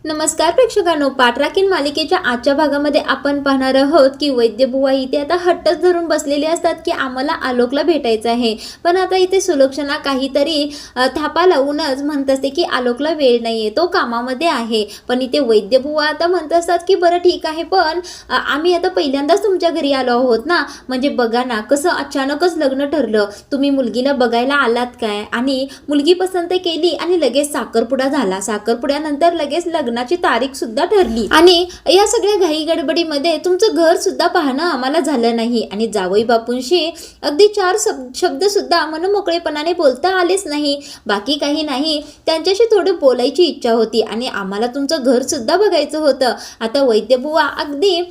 नमस्कार प्रेक्षकांनो, पाठराखीण मालिकेच्या आजच्या भागामध्ये आपण पाहणार आहोत की वैद्यबुवा इथे आता हट्टच धरून बसलेले असतात की आम्हाला आलोकला भेटायचं आहे. पण आता इथे सुलक्षणा काहीतरी थापा लावूनच म्हणत असते की आलोकला वेळ नाहीये, तो कामामध्ये आहे. पण इथे वैद्यबुवा आता म्हणत असतात की बरं ठीक आहे, पण आम्ही आता पहिल्यांदाच तुमच्या घरी आलो आहोत ना, म्हणजे बघा ना कसं अचानकच लग्न ठरलं. तुम्ही मुलगीला बघायला आलात काय आणि मुलगी पसंत केली आणि लगेच साखरपुडा झाला. साखरपुड्यानंतर लगेच लग्नाची तारीख सुद्धा ठरली आणि या सगळ्या घाई गडबडीमध्ये तुमचं घर सुद्धा पाहणं आम्हाला झालं नाही आणि जावई बापूंशी अगदी चार शब्द सुद्धा मनमोकळेपणाने बोलता आलेच नाही. बाकी काही नाही, त्यांच्याशी थोडं बोलायची इच्छा होती आणि आम्हाला तुमचं घर सुद्धा बघायचं होतं. आता वैद्यबुवा अगदी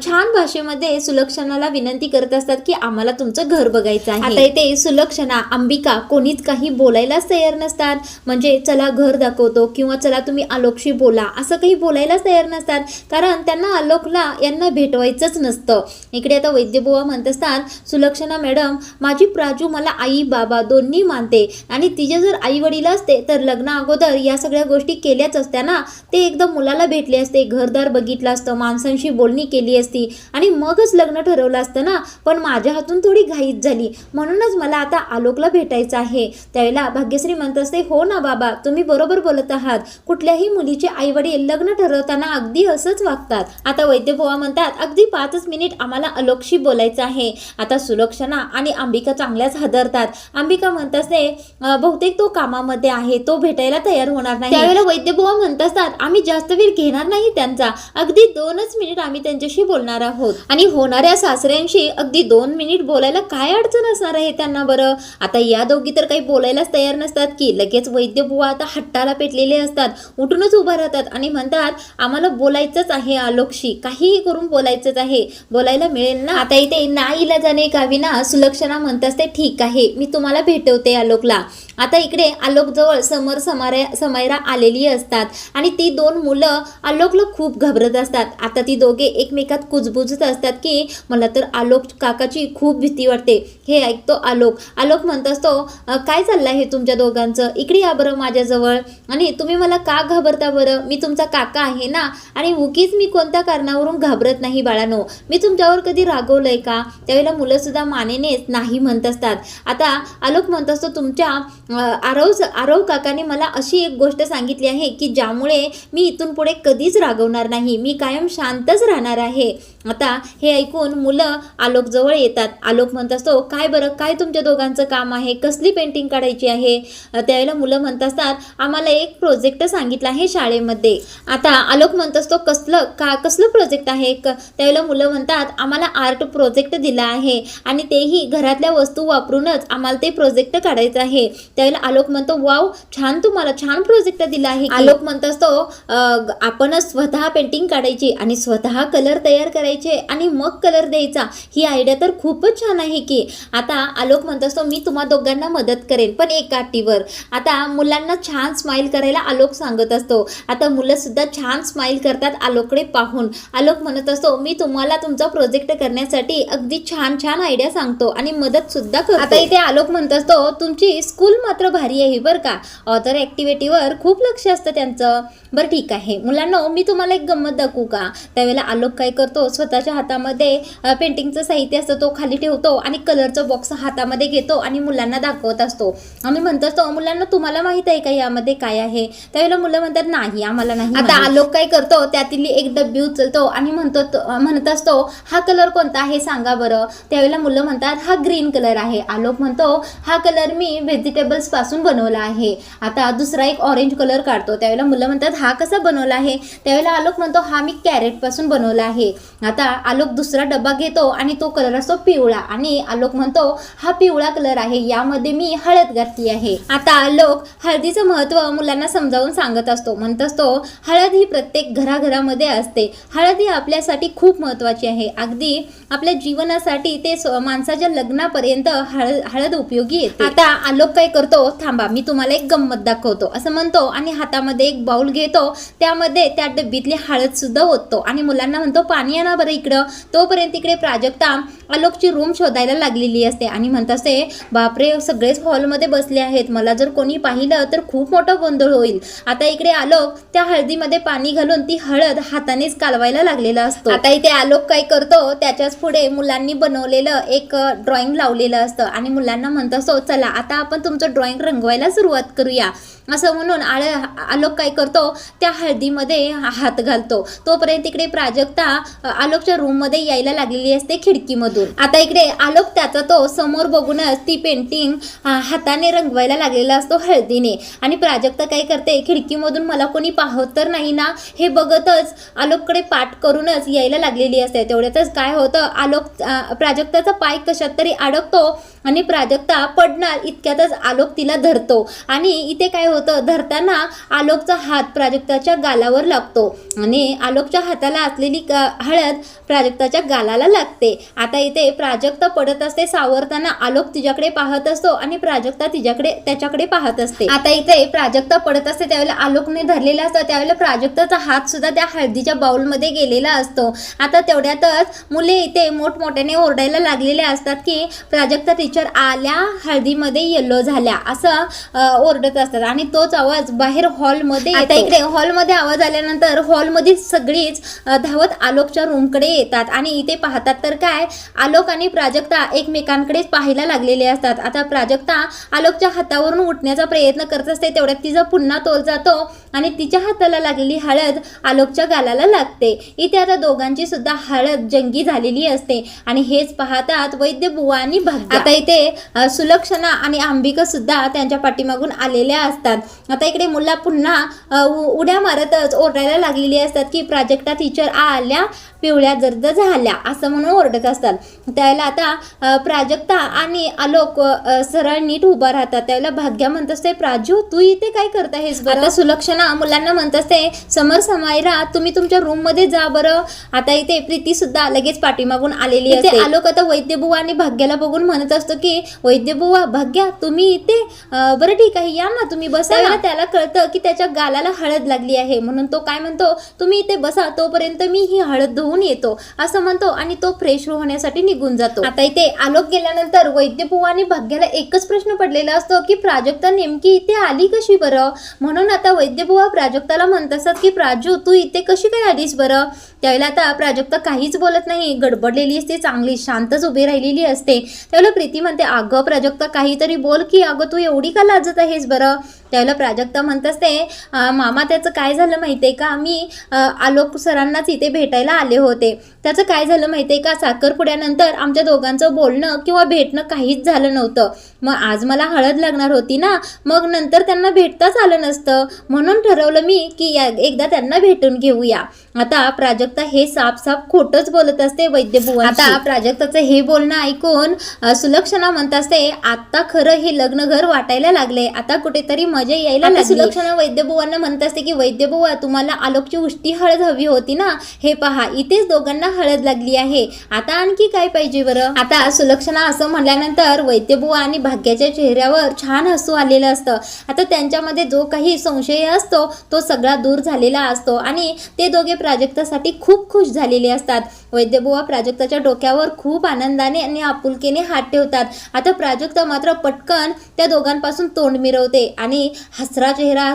छान भाषेमध्ये सुलक्षणाला विनंती करत असतात की आम्हाला तुमचं घर बघायचं आहे. आता इथे सुलक्षणा, अंबिका कोणीच काही बोलायलाच तयार नसतात. म्हणजे चला घर दाखवतो किंवा चला तुम्ही आलोकशी बोला असं काही बोलायलाच तयार नसतात, कारण त्यांना आलोकला यांना भेटवायचंच नसतं. इकडे आता वैद्यबुवा म्हणत असतात, सुलक्षणा मॅडम, माझी प्राजू मला आई बाबा दोन्ही मानते आणि तिचे जर आई वडील असते तर लग्ना अगोदर या सगळ्या गोष्टी केल्याच असत्या ना. ते एकदम मुलाला भेटले असते, घरदार बघितलं असतं, माणसांशी बोलणी केली असती आणि मगच लग्न ठरवलं असतं ना. पण माझ्या हातून थोडी घाईच झाली, म्हणूनच मला आता आलोकला भेटायचं आहे. त्यावेळेला भाग्यश्री म्हणत असते, हो ना बाबा, तुम्ही बरोबर बोलत आहात. कुठल्याही मुलीचे आई वडील लग्न ठरवताना अगदी असंच वागतात. आता वैद्यबुवा म्हणतात, अगदी 5 मिनिट आम्हाला आलोकशी बोलायचं आहे. आता सुलक्षणा आणि अंबिका चांगल्याच हादरतात. अंबिका म्हणत असते, बहुतेक तो कामामध्ये आहे, तो भेटायला तयार होणार नाही. त्यावेळेला वैद्यबुवा म्हणत असतात, आम्ही जास्त वेळ घेणार नाही त्यांचा, अगदी 2च मिनिट आम्ही त्यांच्याशी बोलणार आहोत. आणि होणाऱ्या सासऱ्यांशी अगदी 2 मिनिट बोलायला काय अडचण असणार आहे त्यांना बरं. आता या दोघी तर काही बोलायलाच तयार नसतात की लगेच वैद्यबुवा आता हट्टाला पेटलेले असतात. उठूनच उभा राहतात आणि म्हणतात, आम्हाला बोलायचंच आहे आलोकशी, काहीही करून बोलायचंच आहे, बोलायला मिळेल ना. आता इथे नाईलाजाने काविना सुलक्षणा म्हणत असते, ठीक आहे, मी तुम्हाला भेटवते आलोकला. आता इकडे आलोक जवळ समर समायरा आलेली असतात आणि ती 2 मुलं आलोकला खूप घाबरत असतात. आता ती दोघे एकमेकात कुजबुजत असतात की मला तर आलोक काकाची खूप भीती वाटते. हे ऐकतो आलोक म्हणत असतो, काय चाललं आहे तुमच्या दोघांचं, इकडे या बरं माझ्याजवळ. आणि तुम्ही मला का घाबरता बरं, मी तुमचा काका आहे ना, आणि उगीच मी कोणत्या कारणावरून घाबरत नाही बाळानो, मी तुमच्यावर कधी रागवलंय का. त्यावेळेला मुलं सुद्धा मानेनेच नाही म्हणत असतात. आता आलोक म्हणत असतो, तुमच्या आरव काकाने मला अशी एक गोष्ट सांगितली आहे की ज्यामुळे मी इथून पुढे कधीच रागवणार नाही, मी कायम शांतच राहणार आहे. आता हे ऐकून मुलं आलोक जवळ येतात. आलोक म्हणत असतो, काय बरं, काय तुमच्या दोघांचं काम आहे, कसली पेंटिंग काढायची आहे. त्यावेळेला मुलं म्हणत असतात, आम्हाला एक प्रोजेक्ट सांगितलं आहे शाळेमध्ये. आता आलोक म्हणत असतो, कसलं प्रोजेक्ट आहे. त्यावेळेला मुलं म्हणतात, आम्हाला आर्ट प्रोजेक्ट दिला आहे आणि तेही घरातल्या वस्तू वापरूनच आम्हाला ते प्रोजेक्ट काढायचं आहे. त्यावेळेला आलोक म्हणतो, वाव, छान, तुम्हाला छान प्रोजेक्ट दिला आहे. आलोक म्हणत असतो, आपणच स्वतः पेंटिंग काढायची आणि स्वतः कलर तयार करायचे आणि मग कलर द्यायचा, ही आयडिया तर खूपच छान आहे की. आता आलोक म्हणत असतो, मी तुम्हा दोघांना मदत करेन, पण एका अटीवर. आता मुलांना छान स्माइल करायला आलोक सांगत असतो. आता मुलं सुद्धा छान स्माइल करतात आलोककडे पाहून. आलोक म्हणत असतो, मी तुम्हाला तुमचा प्रोजेक्ट करण्यासाठी अगदी छान छान आयडिया सांगतो आणि मदत सुद्धा करतो. आता इथे आलोक म्हणत असतो, तुमची स्कूल मात्र भारी आहे बरं का, ऑथर ॲक्टिव्हिटीवर खूप लक्ष असतं त्यांचं. बरं ठीक आहे मुलांना, मी तुम्हाला एक गंमत दाखवू का. त्यावेळेला आलोक काय करतो, स्वतःच्या हातामध्ये पेंटिंगचं साहित्य असतं तो खाली ठेवतो आणि कलरचं बॉक्स हातामध्ये घेतो आणि मुलांना दाखवत असतो आणि म्हणत असतो, मुलांना तुम्हाला माहित आहे का यामध्ये काय आहे. त्यावेळेला मुलं म्हणतात, नाही आम्हाला नाही. आता आलोक काय करतो, त्यातील एक डब्बी उचलतो आणि म्हणत असतो, हा कलर कोणता आहे सांगा बरं. त्यावेळेला मुलं म्हणतात, हा ग्रीन कलर आहे. आलोक म्हणतो, हा कलर मी व्हेजिटेबल्स पासून बनवला आहे. आता दुसरा एक ऑरेंज कलर काढतो. त्यावेळेला मुलं म्हणतात, हा कसा बनवला आहे. त्यावेळेला आलोक म्हणतो, हा मी कॅरेट पासून बनवला आहे. आता आलोक दुसरा डबा घेतो आणि तो कलर असतो पिवळा आणि आलोक म्हणतो, हा पिवळा कलर आहे, यामध्ये मी हळद घातली आहे. आता आलोक हळदीचं महत्त्व मुलांना समजावून सांगत असतो. म्हणत असतो, हळद ही प्रत्येक घराघरामध्ये असते, हळद ही आपल्यासाठी खूप महत्त्वाची आहे, अगदी आपल्या जीवनासाठी ते माणसाच्या लग्नापर्यंत हळद उपयोगी येते. आता आलोक काय करतो, थांबा मी तुम्हाला एक गंमत दाखवतो असं म्हणतो आणि हातामध्ये एक बाउल घेतो, त्यामध्ये त्या डब्बीतली हळद सुद्धा ओततो आणि मुलांना म्हणतो, पाणी आणा बरं इकडं. तोपर्यंत इकडे प्राजक्ता आलोकची रूम शोधायला लागलेली असते आणि म्हणत असते, बापरे सगळेच हॉलमध्ये बसले आहेत, मला जर कोणी पाहिलं तर खूप मोठा गोंधळ होईल. आता इकडे आलोक त्या हळदीमध्ये पाणी घालून ती हळद हातानेच कालवायला लागलेला असतो. आता इथे आलोक काय करतो, त्याच्याच पुढे मुलांनी बनवलेलं एक ड्रॉइंग लावलेलं असतं आणि मुलांना म्हणत असतो, चला आता आपण तुमचं ड्रॉइंग रंगवायला सुरुवात करूया. असं म्हणून आलोक काय करतो, त्या हळदीमध्ये हात घालतो. तोपर्यंत इकडे प्राजक्ता आलोकच्या रूममध्ये यायला लागलेली असते खिडकीमधून. आता इकडे आलोक त्याचा तो समोर बघूनच ती पेंटिंग हाताने रंगवायला लागलेला असतो हळदीने. आणि प्राजक्ता काय करते, खिडकीमधून मला कोणी पाहत तर नाही ना हे बघतच आलोककडे पाठ करूनच यायला लागलेली असते. तेवढ्यातच काय होतं, प्राजक्ताचा पाय कशात तरी अडकतो आणि प्राजक्ता पडणार इतक्यातच आलोक तिला धरतो. आणि इथे काय होतं, धरताना आलोकचा हात प्राजक्ताच्या गालावर लागतो आणि आलोकच्या हाताला असलेली हळद प्राजक्ताच्या गालाला लागते. आता इथे प्राजक्ता पडत असते, सावरताना आलोक तिच्याकडे पाहत असतो आणि प्राजक्ता त्याच्याकडे पाहत असते. आता इथे प्राजक्ता पडत असते त्यावेळेला आलोकने धरलेला असतो, त्यावेळेला प्राजक्ताचा हात सुद्धा त्या हळदीच्या बाउलमध्ये गेलेला असतो. आता तेवढ्यातच मुले इथे मोठमोठ्याने ओरडायला लागलेले असतात की प्राजक्ता टीचर आल्या, हळदीमध्ये येलो झाल्या असं ओरडत असतात आणि तोच आवाज बाहेर हॉलमध्ये. आता इकडे हॉलमध्ये आवाज आल्यानंतर हॉलमध्ये सगळीच धावत आलोकच्या रूमकडे येतात आणि इथे पाहतात तर काय, आलोक आणि प्राजक्ता एकमेकांकडे पाहायला लागलेले असतात. आता प्राजक्ता आलोकच्या हातावरून उठण्याचा प्रयत्न करत असते, तेवढ्यात तिचा पुन्हा तोल जातो आणि तिच्या हाताला लागलेली हळद आलोकच्या गालाला लागते. इथे आता दोघांची सुद्धा हळद जंगी झालेली असते आणि हेच पाहतात वैद्य बुवा आणि भाग्य. आता इथे सुलक्षणा आणि अंबिका सुद्धा त्यांच्या पाठीमागून आलेल्या असतात. आता इकडे मुला पुन्हा उड्या मारतच ओरडायला लागलेली असतात की प्राजक्ता टीचर आल्या, पिवळ्या जर्द झाल्या असं म्हणून ओरडत असतात. त्यावेळेला आता प्राजक्ता आणि आलोक सरळ नीट उभा राहतात. त्यावेळेला भाग्या म्हणत असते, प्राजू तू इथे काय करत आहेस बरं. आता सुलक्षणा मुलांना म्हणत असते, समर समायरा तुम्ही तुमच्या रूम मध्ये जा बरं. आता इथे प्रीती सुद्धा लगेच पाठीमागून आलेली असते. आलोक आता वैद्यबुवा आणि भाग्याला बघून म्हणत असतो की वैद्यबुवा, भाग्या तुम्ही इथे, बरं ठीक आहे या ना तुम्ही बसा. त्याला कळतं की त्याच्या गालाला हळद लागली आहे म्हणून तो काय म्हणतो, तुम्ही इथे बसा तोपर्यंत मी ही हळद धुवून येतो असं म्हणतो आणि तो फ्रेश होण्यासाठी निघून जातो. आता इथे आलोक गेल्यानंतर वैद्यबुवा आणि भाग्याला एकच प्रश्न पडलेला असतो की प्राजक्ता नेमकी इथे आली कशी बरं. म्हणून आता वैद्यबुवा प्राजक्ताला म्हणत असतात की प्राजू तू इथे कशी काय आलीस बरं. त्यावेळेला आता प्राजक्ता काहीच बोलत नाही, गडबडलेली असते, चांगली शांतच उभी राहिलेली असते. त्यावेळेला प्रीती म्हणते, अगं प्राजक्ता काहीतरी बोल की, अगं तू एवढी का लाजत आहेस बरं. त्यावेळेला प्राजक्ता म्हणत असते, मामा त्याचं काय झालं माहितीये का, मी आलोक सरांनाच इथे भेटायला आले होते. त्याचं काय झालं माहितीये का, साखरपुड्यानंतर आमच्या दोघांचं बोलणं किंवा भेटणं काहीच झालं नव्हतं. मग आज मला हळद लागणार होती ना, मग नंतर त्यांना भेटताच आलं नसतं म्हणून ठरवलं मी की एकदा त्यांना भेटून घेऊया. आता प्राजक्ता हे साफ खोटंच बोलत असते वैद्यबुवा. आता प्राजक्ताचं हे बोलणं ऐकून सुलक्षणा म्हणत असते, आता खरं हे लग्न घर वाटायला लागले, आता कुठेतरी मजा यायला लागली. सुलक्षणा वैद्यबुवांना म्हणत असते की वैद्यबुवा तुम्हाला आलोकची उष्टी हळद हवी होती ना, हे पहा इथेच दोघांना हळद लागली आहे, आता आणखी काय पाहिजे बरं. आता सुलक्षणा असं म्हणल्यानंतर वैद्यबुवा आणि भाग्याच्या चेहऱ्यावर छान हसू आलेलं असतं. आता त्यांच्यामध्ये जो काही संशय असतो तो सगळा दूर झालेला असतो आणि ते दोघे प्राजक्तासाठी खूप खुश झालेले असतात. वैद्यबुवा प्राजक्ताच्या डोक्यावर खूप आनंदाने आणि आपुलकीने हात ठेवतात. आता प्राजक्ता मात्र पटकन त्या दोघांपासून तोंड मिरवते आणि हसरा चेहरा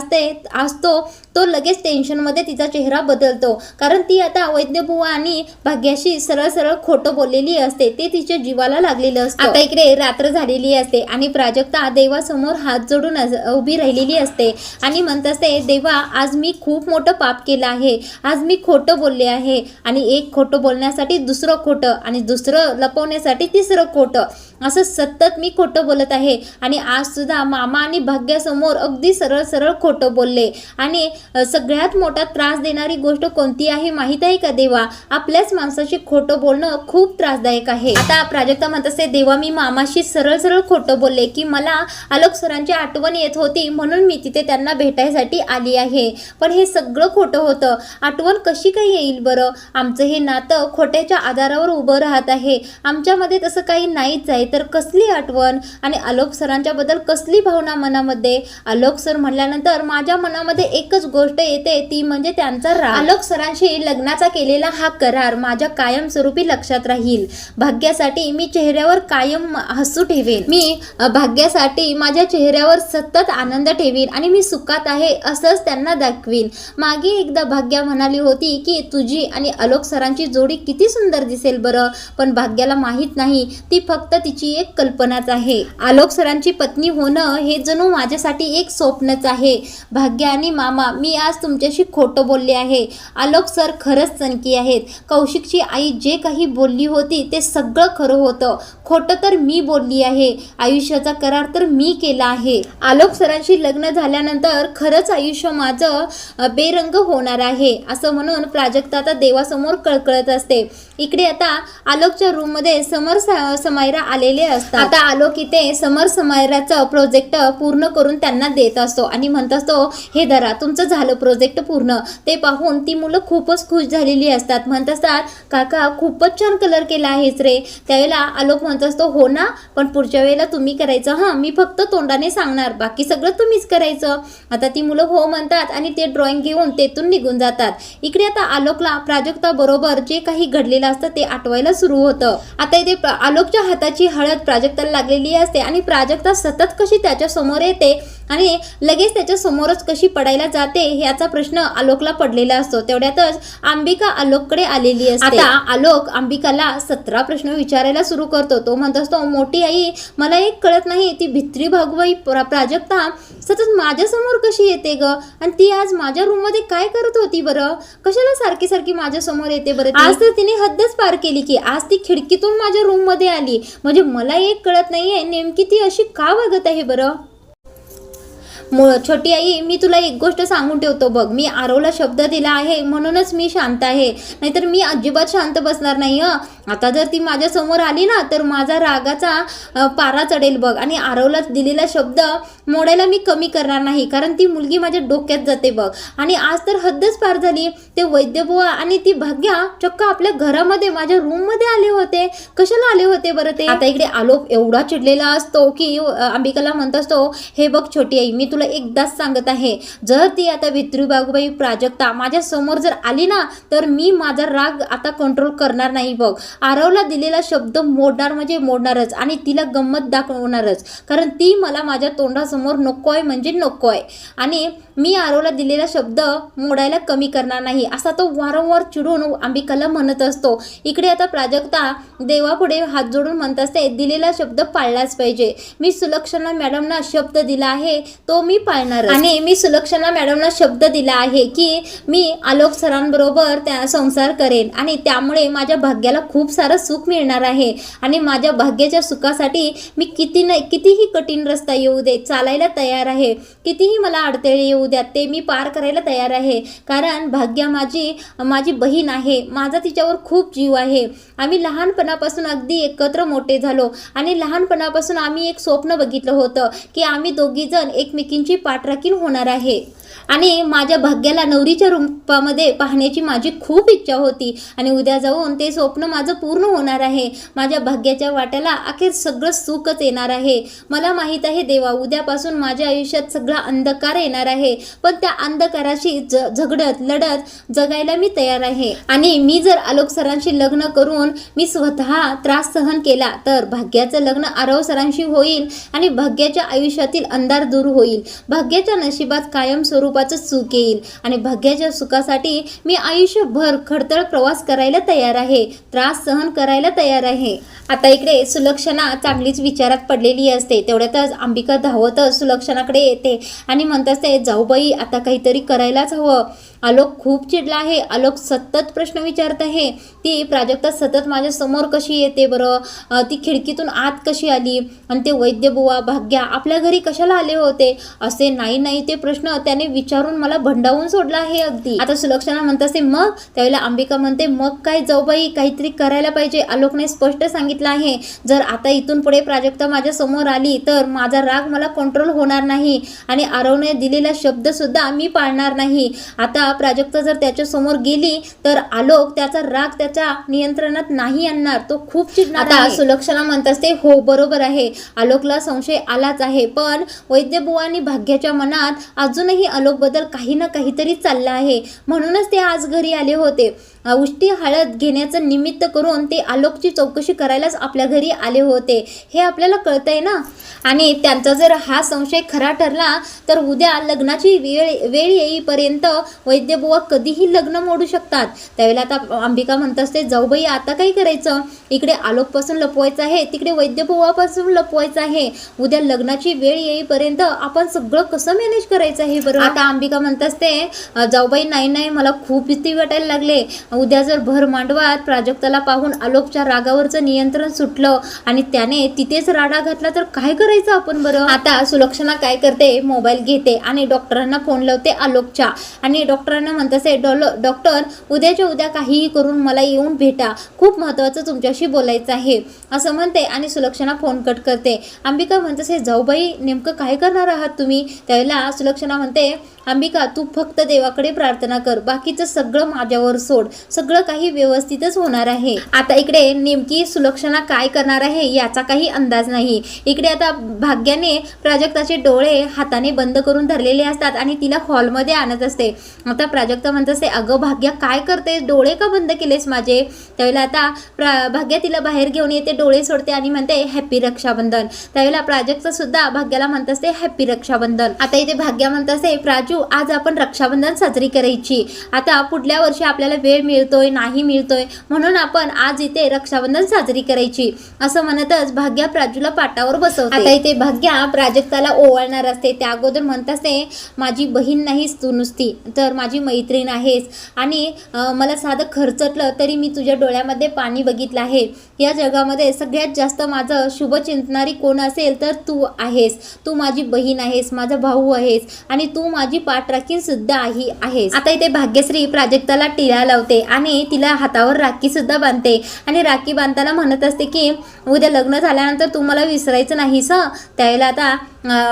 असतो तो लगेच टेन्शनमध्ये तिचा चेहरा बदलतो, कारण ती आता वैद्यबुवा आणि भाग्याशी सरळ सरळ खोटं बोललेली असते, ते तिच्या जीवाला लागलेलं असतं. आता इकडे रात्र झालेली असते आणि प्राजक्ता देवासमोर हात जोडून उभी राहिलेली असते आणि म्हणत असते, देवा आज मी खूप मोठं पाप केलं आहे, आज मी खोटं बोलले आहे आणि एक खोटं बोलण्यासाठी दुसरं खोटं आणि दुसरं लपवण्यासाठी तिसरं खोटं असं सतत मी खोटं बोलत आहे आणि आज सुद्धा मामा आणि भाग्यासमोर अगदी सरळ सरळ खोटं बोलले. आणि सगळ्यात मोठा त्रास देणारी गोष्ट कोणती आहे माहित आहे का देवा, आपल्याच माणसाशी खोटं बोलणं खूप त्रासदायक आहे. आता प्राजक्ता म्हणत असते, देवा मी मामाशी सरळ सरळ खोटं बोलले की मला आलोक सरांची आठवण येत होती म्हणून मी तिथे त्यांना भेटायसाठी आली आहे, पण हे सगळं खोटं होतं. आठवण कशी काय येईल बरं, आमचं हे नातं खोट्याच्या आधारावर उभं राहत आहे, आमच्यामध्ये तसं काही नाहीच आहे तर कसली आठवण आणि आलोक सरांच्या बद्दल कसली भावना मनामध्ये. आलोक सर म्हटल्यानंतर माझ्या मनामध्ये एकच गोष्ट येते, ती म्हणजे त्यांचा राग. आलोक सरांशी लग्नाचा केलेला हा करार माझ्या कायमस्वरूपी लक्षात राहील. भाग्यासाठी मी चेहऱ्यावर कायम हसू ठेवेन. मी भाग्यासाठी माझ्या चेहऱ्यावर सतत आनंद ठेवीन आणि मी सुखात आहे असंच त्यांना दाखवीन. मागे एकदा भाग्या म्हणाली होती की तुझी आणि आलोक सरांची जोडी किती सुंदर दिसेल बरं, पण भाग्याला माहीत नाही ती फक्त तिची एक कल्पनाच आहे. आलोक सरांची पत्नी होणं हे जणू माझ्यासाठी एक स्वप्नच आहे. भाग्या आणि मामा, मी आज तुमच्याशी खोटं बोलले आहे. आलोक सर खरंच सनकी आहेत. कौशिकची आई जे काही बोलली होती ते सगळं खरं होतं. खोटं तर मी बोलली आहे. आयुष्याचा करार तर मी केला आहे. आलोक सरांशी लग्न झाल्यानंतर खरंच आयुष्य माझं बेरंग होणार आहे असं म्हणून प्राजक्ता आता देवासमोर कळकळत असते. इकडे आता आलोकच्या रूम मध्ये समर समायरा आलेले असतात. आता आलोक इथे समर समायराचं प्रोजेक्ट पूर्ण करून त्यांना देत असतो आणि म्हणत असतो, हे धरा तुमचं झालं प्रोजेक्ट पूर्ण. ते पाहून ती मुलं खूपच खुश झालेली असतात. म्हणत असतात, काका खूपच छान कलर केला आहेस रे. त्यावेळेला आलोक म्हणत असतो, हो ना, पण पुढच्या वेळेला तुम्ही करायचं, हां मी फक्त तोंडाने सांगणार, बाकी सगळं तुम्हीच करायचं. आता ती मुलं हो म्हणतात आणि ते ड्रॉइंग घेऊन तेथून निघून जातात. इकडे आता आलोकला प्राजक्ता बरोबर जे काही घडलेलं असतं ते आठवायला सुरू होतं. आता इथे आलोकच्या हाताची हळद प्राजक्ताला लागलेली असते आणि प्राजक्ता सतत कशी त्याच्या समोर येते आणि लगेच त्याच्या समोरच कशी पडायला जाते याचा प्रश्न आलोकला पडलेला असतो. तेवढ्यातच अंबिका आलोककडे आलेली असते. आता आलोक अंबिकाला 17 प्रश्न विचारायला सुरू करतो. तो म्हणत असतो, मोठी आई मला एक कळत नाही, ती भित्री भागवाई प्राजक्ता सतत माझ्या समोर कशी येते ग, आणि ती आज माझ्या रूम मध्ये काय करत होती बरं, कशाला सारखी सारखी माझ्या समोर येते बरं. आज तर तिने हद्दच पार केली की आज ती खिडकीतून माझ्या रूम मध्ये आली. म्हणजे मला एक कळत नाहीये नेमकी ती अशी का वागत आहे बरं. छोटी आई, मी तुला एक गोष्ट सांगून ठेवतो बघ, मी आरवला शब्द दिला आहे म्हणूनच मी शांत आहे, नाहीतर मी अजिबात शांत बसणार नाही. आता जर ती माझ्या समोर आली ना तर माझा रागाचा पारा चढेल बघ, आणि आरवला दिलेला शब्द मोडायला मी कमी करणार नाही, कारण ती मुलगी माझ्या डोक्यात जाते बघ. आणि आज तर हद्दच पार झाली. ते वैद्यबुवा आणि ती भाग्या चक्क आपल्या घरामध्ये माझ्या रूम मध्ये आले होते. कशाला आले होते बरं ते. आता इकडे आलोक एवढा चिडलेला असतो की अंबिकाला म्हणत असतो, हे बघ छोटी आई, मी तुला एकदाच सांगत आहे, जर ती आता भित्री बागुबाई प्राजक्ता माझ्या समोर जर आली ना तर मी माझा राग आता कंट्रोल करणार नाही बघ. आरवला दिलेला शब्द मोडणार म्हणजे मोडणारच आणि तिला गंमत दाखवणारच, कारण ती मला माझ्या तोंडासमोर नकोय म्हणजे नकोय, आणि मी आरवला दिलेला शब्द मोडायला कमी करणार नाही असा तो वारंवार चिडून अंबिकाला म्हणत असतो. इकडे आता प्राजक्ता देवापुढे हात जोडून म्हणत असते, दिलेला शब्द पाळलाच पाहिजे. मी सुलक्षणा मॅडमना शब्द दिला आहे तो मी पाळणार, आणि मी सुलक्षणा मॅडमना शब्द दिला आहे की मी आलोक सरांबरोबर त्या संसार करेन, आणि त्यामुळे माझ्या भाग्याला खूप सारं सुख मिळणार आहे, आणि माझ्या भाग्याच्या सुखासाठी मी कितीही कठीण रस्ता येऊ दे चालायला तयार आहे, कितीही मला अडथळे येऊ द्या ते मी पार करायला तयार आहे, कारण भाग्या माझी बहीण आहे, माझा तिच्यावर खूप जीव आहे. आम्ही लहानपणापासून अगदी एकत्र मोठे झालो, आणि लहानपणापासून आम्ही एक स्वप्न बघितलं होतं की आम्ही दोघी जण एकमेकींची पाठराखीण होणार आहे, आणि माझ्या भाग्याला नवरीच्या रूपामध्ये पाहण्याची माझी खूप इच्छा होती, आणि उद्या जाऊन ते स्वप्न माझं पूर्ण होणार आहे. माझ्या भाग्याच्या वाट्याला अखेर सगळं सुखच येणार आहे. मला माहीत आहे देवा, उद्यापासून माझ्या आयुष्यात सगळा अंधकार येणार आहे, पण त्या अंधकाराशी झगडत लढत जगायला मी तयार आहे. आणि मी जर आलोक सरांशी लग्न करून मी स्वतः त्रास सहन केला तर भाग्याचं लग्न आरव सरांशी होईल, आणि भाग्याच्या आयुष्यातील अंधार दूर होईल. भाग्याच्या नशिबात कायम स्वरूपाचं सुख येईल, आणि भाग्याच्या सुखासाठी मी आयुष्यभर खडतर प्रवास करायला तयार आहे, त्रास सहन करायला तयार आहे. आता इकडे सुलक्षणा चांगलीच विचारात पडलेली असते. तेवढ्यातच अंबिका धावतच सुलक्षणाकडे येते आणि म्हणत असते, जाऊबाई आता काहीतरी करायलाच हवं. आलोक खूप चिडला आहे, आलोक सतत प्रश्न विचारत आहे. ती प्राजक्ता सतत माझ्या समोर कशी येते बरं, ती खिडकीतून आत कशी आली, आणि ते वैद्यबुवा भाग्या आपल्या घरी कशाला आले होते, असे नाही ते प्रश्न त्याने विचारून मला भंडावून सोडला आहे अगदी. आता सुलक्षणा म्हणत असते मग. त्यावेळेला अंबिका म्हणते, मग काय जाऊबाई, काहीतरी करायला पाहिजे. आलोकने स्पष्ट सांगितलं आहे, जर आता इथून पुढे प्राजक्ता माझ्या समोर आली तर माझा राग मला कंट्रोल होणार नाही, आणि आरवने दिलेला शब्द सुद्धा मी पाळणार नाही. आता आता प्राजक्ता जर त्याच्या समोर गेली तर आलोक त्याचा राग त्याच्या नियंत्रणात नाही आणणार, तो खूप चिडणार आहे. आता सुलक्षणा म्हणत असते हो बरोबर आहे, आलोकला संशय आलाच आहे, पण वैद्यबुवा आणि भाग्याच्या मनात अजूनही आलोक बद्दल काही ना काहीतरी चाललं आहे, म्हणूनच ते आज घरी आले होते. उष्टी हळद घेण्याचं निमित्त करून ते आलोकची चौकशी करायलाच आपल्या घरी आले होते, हे आपल्याला कळतंय ना. आणि त्यांचा जर हा संशय खरा ठरला तर उद्या लग्नाची वेळ येईपर्यंत वैद्यबुवा कधीही लग्न मोडू शकतात. त्यावेळेला आता अंबिका म्हणत असते जाऊबाई आता काय करायचं, इकडे आलोकपासून लपवायचं आहे, तिकडे वैद्यबुवापासून लपवायचं आहे, उद्या लग्नाची वेळ येईपर्यंत आपण सगळं कसं मॅनेज करायचं आहे बरं. आता अंबिका म्हणत असते जाऊबाई नाही मला खूप भीती वाटायला लागले, उद्या जर भर मांडवात प्राजक्ताला पाहून आलोकच्या रागावरचं नियंत्रण सुटलं आणि त्याने तिथेच राडा घातला तर काय करायचं आपण बरं. आता सुलक्षणा काय करते, मोबाईल घेते आणि डॉक्टरांना फोन लावते आलोकच्या आणि डॉक्टरांना म्हणत असे डॉक्टर उद्याच्या उद्या काहीही करून मला येऊन भेटा, खूप महत्त्वाचं तुमच्याशी बोलायचं आहे असं म्हणते आणि सुलक्षणा फोन कट करते. अंबिका म्हणत असे जाऊबाई नेमकं काय करणार आहात तुम्ही. त्यावेळेला सुलक्षणा म्हणते अंबिका तू फक्त देवाकडे प्रार्थना कर, बाकीचं सगळं माझ्यावर सोड, सगळं काही व्यवस्थितच होणार आहे. आता इकडे नेमकी सुलक्षणा काय करणार आहे याचा काही अंदाज नाही. इकडे आता भाग्याने प्राजक्ताचे डोळे हाताने बंद करून धरलेले असतात आणि तिला हॉलमध्ये आणत असते. आता प्राजक्ता म्हणत असते अगं भाग्या काय करते, डोळे का बंद केलेस माझे. त्यावेळेला आता भाग्या तिला बाहेर घेऊन येते, डोळे सोडते आणि म्हणते हॅपी रक्षाबंधन. त्यावेळेला प्राजक्ता सुद्धा भाग्याला म्हणत असते हॅपी रक्षाबंधन. आता इथे भाग्या म्हणत असते प्राजू आज आपण रक्षाबंधन साजरी करायची, आता पुढल्या वर्षी आपल्याला वेळ मिळतोय नाही मिळतोय म्हणून आपण आज इथे रक्षाबंधन साजरी करायची असं म्हणतच भाग्या प्राजूला पाटावर बसवते. आता इथे भाग्या प्राजक्ताला ओवाळणार असते, त्या अगोदर म्हणत असते माझी बहीण नाहीस तू नुसती तर माझी मैत्रीण आहेस आणि मला साधं खर्चटलं तरी मी तुझ्या डोळ्यामध्ये पाणी बघितलं आहे. या जगामध्ये सगळ्यात जास्त माझं शुभचिंतणारी कोण असेल तर तू आहेस, तू माझी बहीण आहेस, माझा भाऊ आहेस आणि तू माझी पाठराखीण सुद्धा आहेस. आता इथे भाग्यश्री प्राजक्ताला टिळा लावते आणि तिला हातावर राखी सुद्धा बांधते आणि राखी बांधताना म्हणत असते की उद्या लग्न झाल्यानंतर तू मला विसरायचं नाहीस. त्यावेळेला आता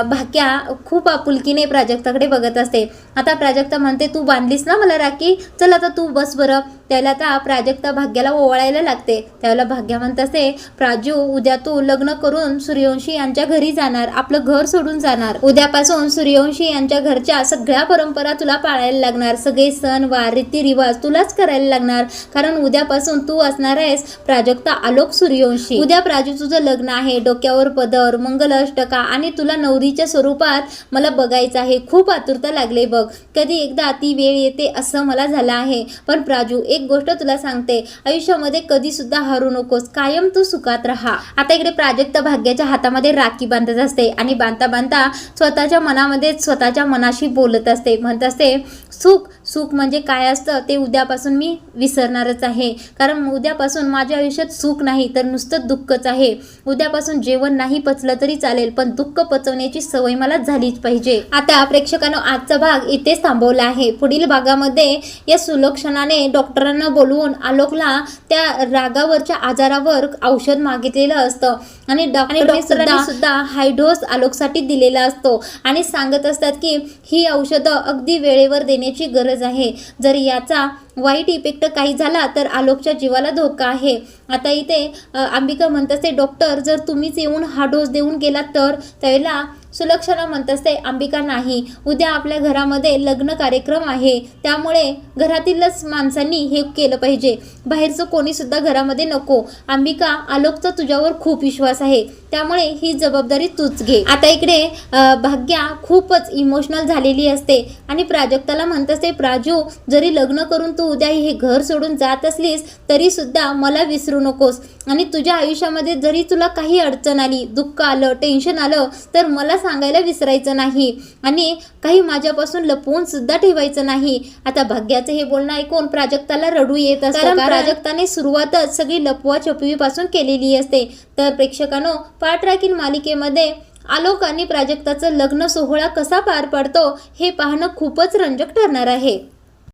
भाग्या खूप आपुलकीने प्राजक्ताकडे बघत असते. आता प्राजक्ता म्हणते तू बांधलीस ना मला राखी, चल आता तू बस बरं. त्याला आता प्राजक्ता भाग्याला ओवाळायला लागते. त्यावेळेला भाग्या म्हणत असते प्राजू उद्या तू लग्न करून सूर्यवंशी यांच्या घरी जाणार, आपलं घर सोडून जाणार. उद्यापासून सूर्यवंशी यांच्या घरच्या सगळ्या परंपरा तुला पाळायला लागणार, सगळे सण वार रीतिरिवाज तुलाच करायला लागणार, कारण उद्यापासून तू असणार आहेस प्राजक्ता आलोक सूर्यवंशी. उद्या प्राजू तुझं लग्न आहे, डोक्यावर पदर मंगल अष्टका आणि तुला नवरीच्या स्वरूपात मला बघायचं आहे. खूप आतुरता लागले बघ, कधी एकदा ती वेळ येते असं मला झालं आहे. पण प्राजू एक गोष्ट तुला सांगते, आयुष्यामध्ये कधी सुद्धा हारू नकोस, कायम तू सुखात राहा. आता इकडे प्राजक्ता भाग्याच्या हातामध्ये राखी बांधत असते आणि बांधता बांधता स्वतःच्या मनामध्ये स्वतःच्या मनाशी बोलत असते, म्हणत असते सुख म्हणजे काय असतं ते उद्यापासून मी विसरणारच आहे, कारण उद्यापासून माझ्या आयुष्यात सुख नाही तर नुसतं दुःखच आहे. उद्यापासून जेवण नाही पचलं तरी चालेल पण दुःख पचवण्याची सवय मला झालीच पाहिजे. आता प्रेक्षकांनो आजचा भाग इथेच थांबवला आहे. पुढील भागामध्ये या सुलक्षणाने डॉक्टरांना बोलवून आलोकला त्या रागावरच्या आजारावर औषध मागितलेलं असतं आणि डॉक्टरांनी सुद्धा हाय डोस आलोकसाठी दिलेला असतो आणि सांगत असतात की ही औषधं अगदी वेळेवर देण्याची गरज आहे, जर याचा वाईट इफेक्ट काही झाला तर आलोकच्या जीवाला धोका आहे. आता इथे अंबिका म्हणत असते डॉक्टर जर तुम्हीच येऊन हा डोस देऊन गेलात तर. त्यावेळेला सुलक्षणा म्हणत असते अंबिका नाही, उद्या आपल्या घरामध्ये लग्न कार्यक्रम आहे, त्यामुळे घरातीलच माणसांनी हे केलं पाहिजे, बाहेरचं कोणी सुद्धा घरामध्ये नको. अंबिका आलोकचा तुझ्यावर खूप विश्वास आहे, त्यामुळे ही जबाबदारी तूच घे. आता इकडे भाग्या खूपच इमोशनल झालेली असते आणि प्राजक्ताला म्हणत असते प्राजू जरी लग्न करून तू उद्या हे घर सोडून जात असलीस तरी सुद्धा मला विसरू नकोस आणि तुझ्या आयुष्यामध्ये जरी तुला काही अडचण आली, दुःख आलं, टेन्शन आलं तर मला सांगायला विसरायचं नाही आणि काही माझ्यापासून लपवून सुद्धा ठेवायचं नाही. आता भाग्याचं हे बोलणं ऐकून प्राजक्ताला रडू येत असतं, कारण प्राजक्ताने सुरुवातच सगळी लपवा छपवीपासून केलेली असते. तर प्रेक्षकांनो पाठ राखील मालिकेमध्ये आलोक आणि प्राजक्ताचं लग्न सोहळा कसा पार पडतो हे पाहणं खूपच रंजक ठरणार आहे.